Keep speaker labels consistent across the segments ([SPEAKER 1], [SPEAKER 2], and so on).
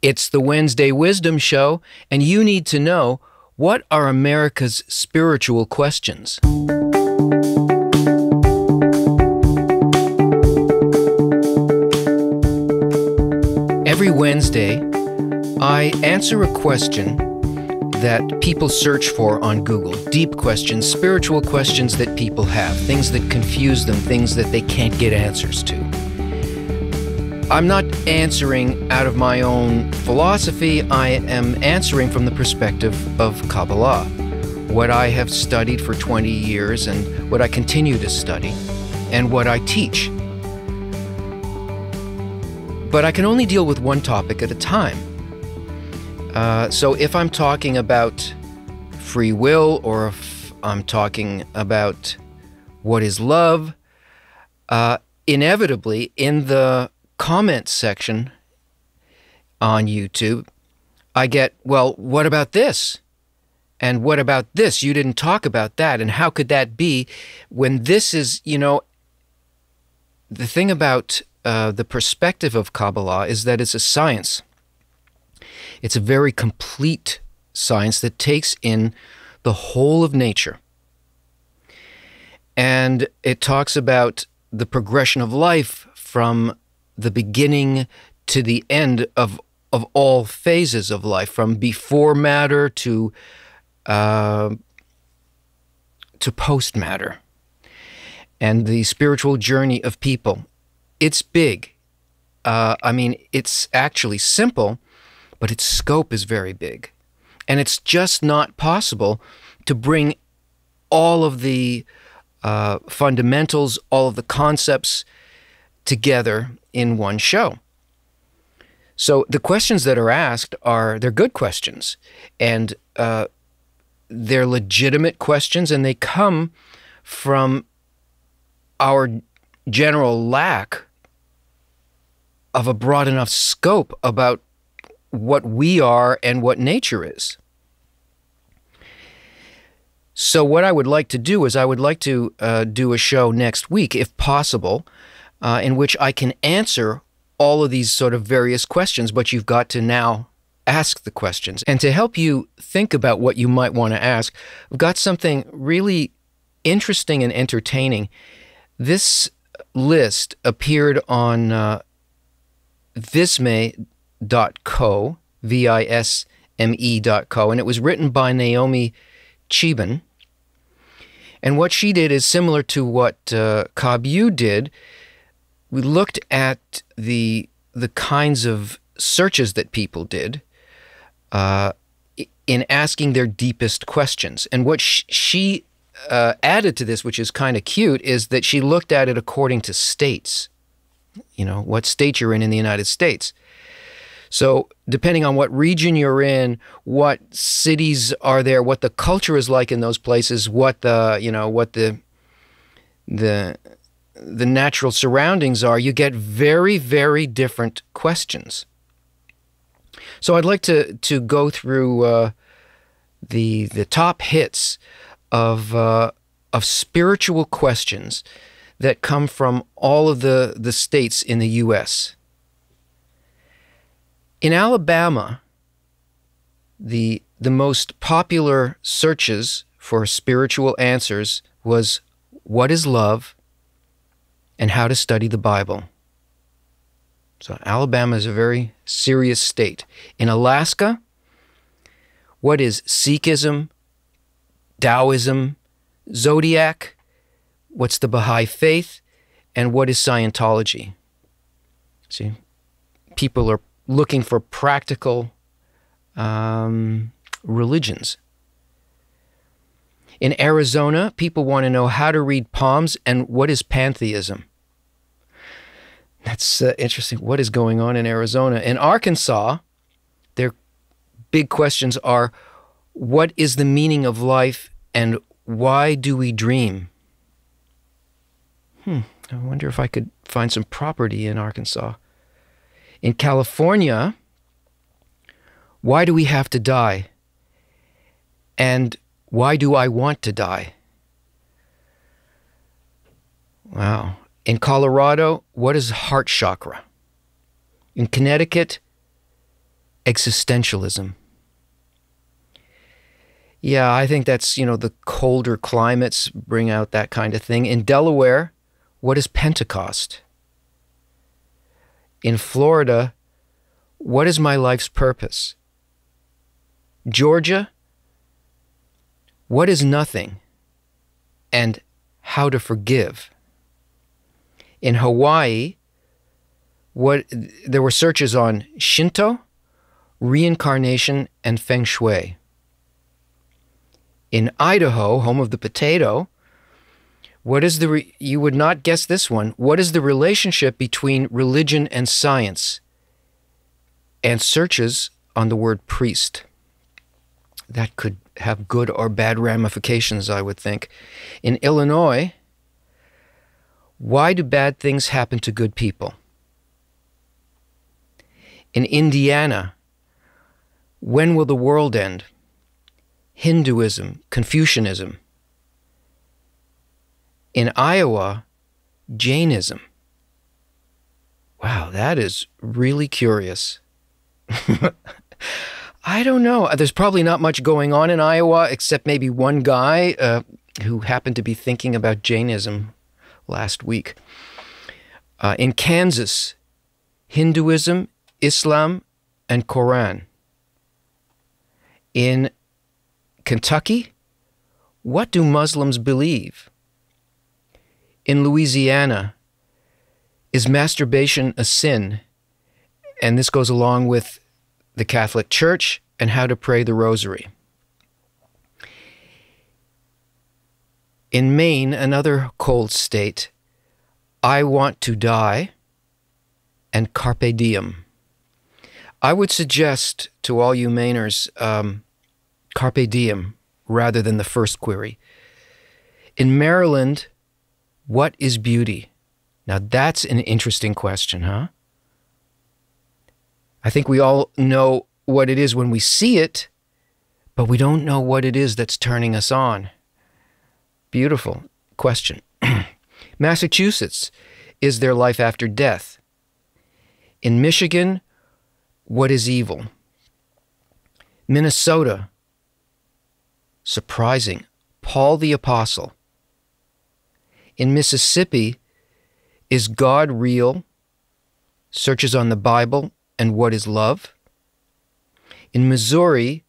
[SPEAKER 1] It's the Wednesday Wisdom Show, and you need to know, what are America's spiritual questions? Every Wednesday, I answer a question that people search for on Google. Deep questions, spiritual questions that people have, things that confuse them, things that they can't get answers to. I'm not answering out of my own philosophy. I am answering from the perspective of Kabbalah, what I have studied for 20 years and what I continue to study and what I teach. But I can only deal with one topic at a time. So if I'm talking about free will, or if I'm talking about what is love, inevitably in the comment section on YouTube, I get, well, what about this? And what about this? You didn't talk about that. And how could that be when this is, the thing about the perspective of Kabbalah is that it's a science. It's a very complete science that takes in the whole of nature. And it talks about the progression of life from the beginning to the end of all phases of life, from before matter to post matter, and the spiritual journey of people. It's big. It's actually simple, but its scope is very big. And it's just not possible to bring all of the fundamentals, all of the concepts together in one show. So the questions that are asked they're good questions, and they're legitimate questions, and they come from our general lack of a broad enough scope about what we are and what nature is. So what I would like to do is I would like to do a show next week, if possible, in which I can answer all of these sort of various questions, but you've got to now ask the questions. And to help you think about what you might want to ask, I've got something really interesting and entertaining. This list appeared on visme.co, visme.co, and it was written by Naomi Cheben. And what she did is similar to what KabU did. We looked at the kinds of searches that people did in asking their deepest questions. And what she added to this, which is kind of cute, is that she looked at it according to states. What state you're in the United States. So depending on what region you're in, what cities are there, what the culture is like in those places, what the natural surroundings are, you get very, very different questions. So I'd like to go through the top hits of spiritual questions that come from all of the states in the U.S. In Alabama, the most popular searches for spiritual answers was, what is love and how to study the Bible. So Alabama is a very serious state. In Alaska, what is Sikhism, Taoism, Zodiac, what's the Baha'i faith, and what is Scientology? See, people are looking for practical religions. In Arizona, people want to know how to read palms and what is pantheism. That's interesting. What is going on in Arizona? In Arkansas, their big questions are, what is the meaning of life and why do we dream? I wonder if I could find some property in Arkansas. In California, why do we have to die? And why do I want to die? Wow. In Colorado, what is heart chakra? In Connecticut, existentialism. Yeah, I think that's, the colder climates bring out that kind of thing. In Delaware, what is Pentecost? In Florida, what is my life's purpose? Georgia, what is nothing? And how to forgive? In Hawaii, there were searches on Shinto, reincarnation, and Feng Shui. In Idaho, home of the potato, you would not guess this one, what is the relationship between religion and science? And searches on the word priest. That could have good or bad ramifications, I would think. In Illinois, why do bad things happen to good people? In Indiana, when will the world end? Hinduism, Confucianism. In Iowa, Jainism. Wow, that is really curious. I don't know. There's probably not much going on in Iowa except maybe one guy who happened to be thinking about Jainism last week. In Kansas, Hinduism, Islam, and Quran. In Kentucky, what do Muslims believe? In Louisiana, is masturbation a sin? And this goes along with the Catholic Church and how to pray the rosary. In Maine, another cold state, I want to die and carpe diem. I would suggest to all you Mainers, carpe diem rather than the first query. In Maryland, what is beauty? Now that's an interesting question, huh? I think we all know what it is when we see it, but we don't know what it is that's turning us on. Beautiful question. Massachusetts, is there life after death? In Michigan, what is evil? Minnesota, surprising, Paul the Apostle. In Mississippi, is God real? Searches on the Bible and what is love? In Missouri,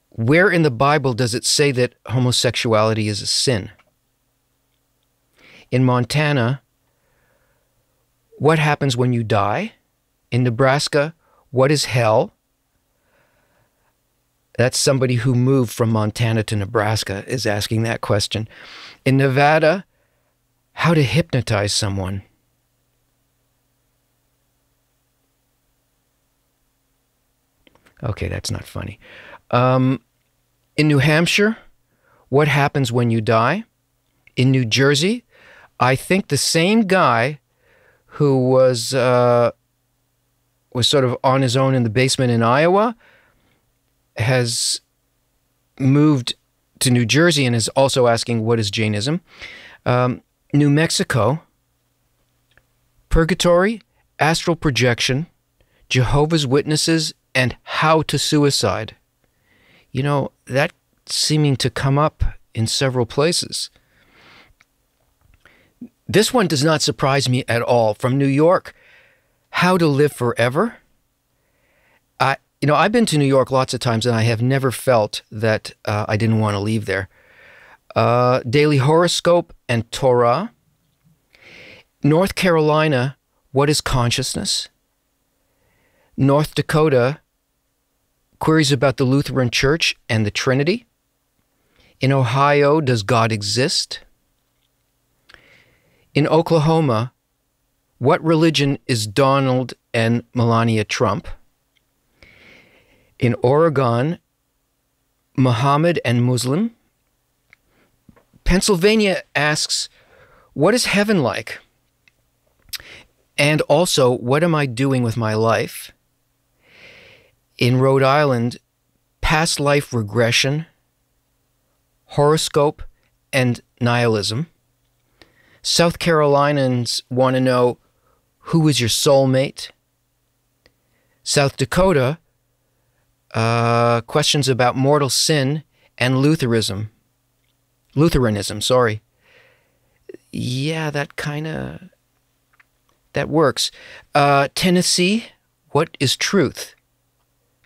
[SPEAKER 1] where in the Bible does it say that homosexuality is a sin? In Montana, what happens when you die? In Nebraska, what is hell? That's somebody who moved from Montana to Nebraska is asking that question. In Nevada, how to hypnotize someone. Okay, that's not funny. In New Hampshire, what happens when you die? In New Jersey, I think the same guy who was sort of on his own in the basement in Iowa has moved to New Jersey and is also asking, what is Jainism? New Mexico, purgatory, astral projection, Jehovah's Witnesses, and how to suicide. You know, that's seeming to come up in several places. This one does not surprise me at all. From New York, how to live forever. I've been to New York lots of times and I have never felt that I didn't want to leave there. Daily horoscope and Torah. North Carolina, what is consciousness? North Dakota, queries about the Lutheran Church and the Trinity. In Ohio, does God exist? In Oklahoma, what religion is Donald and Melania Trump? In Oregon, Muhammad and Muslim. Pennsylvania asks, what is heaven like? And also, what am I doing with my life? In Rhode Island, past life regression, horoscope, and nihilism. South Carolinians want to know, who is your soulmate? South Dakota, questions about mortal sin and Lutheranism. Sorry. Yeah, that works. Tennessee, what is truth?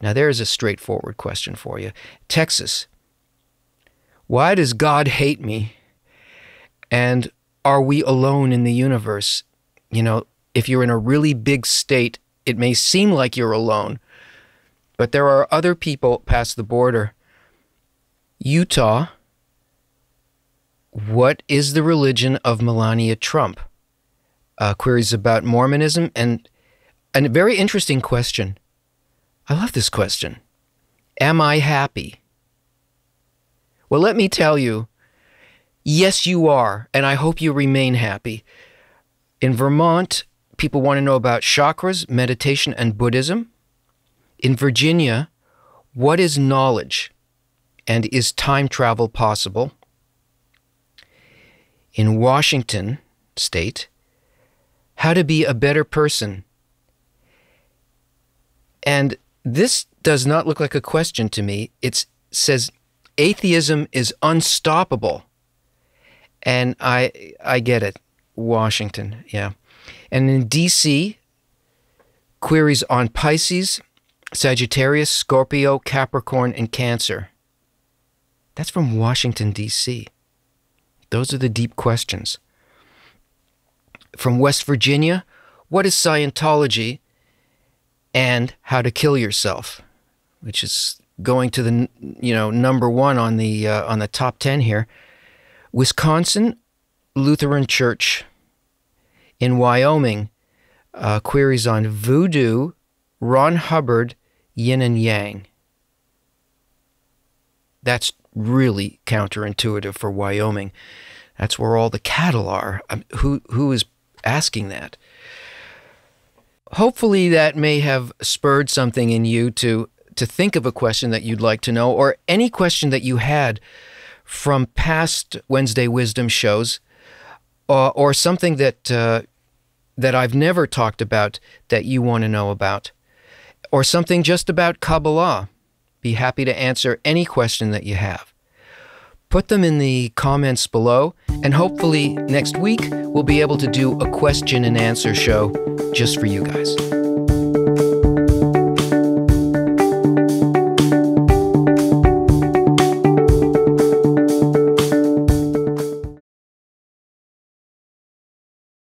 [SPEAKER 1] Now there's a straightforward question for you. Texas, why does God hate me? And are we alone in the universe? You know, if you're in a really big state, it may seem like you're alone, but there are other people past the border. Utah, what is the religion of Melania Trump? Queries about Mormonism, and a very interesting question. I love this question. Am I happy? Well, let me tell you, yes, you are, and I hope you remain happy. In Vermont, people want to know about chakras, meditation, and Buddhism. In Virginia, what is knowledge, and is time travel possible? In Washington State, how to be a better person. And this does not look like a question to me. It says, atheism is unstoppable. And I get it. Washington, yeah. And in D.C., queries on Pisces, Sagittarius, Scorpio, Capricorn, and Cancer. That's from Washington, D.C. Those are the deep questions. From West Virginia, what is Scientology and how to kill yourself? Which is going to the number one on the top 10 here. Wisconsin, Lutheran Church. In Wyoming, queries on voodoo, Ron Hubbard, yin and yang. That's really counterintuitive for Wyoming. That's where all the cattle are. Who is asking that? Hopefully that may have spurred something in you to think of a question that you'd like to know, or any question that you had from past Wednesday Wisdom shows, or something that I've never talked about that you want to know about, or something just about Kabbalah. Be happy to answer any question that you have. Put them in the comments below, and hopefully next week we'll be able to do a question and answer show just for you guys.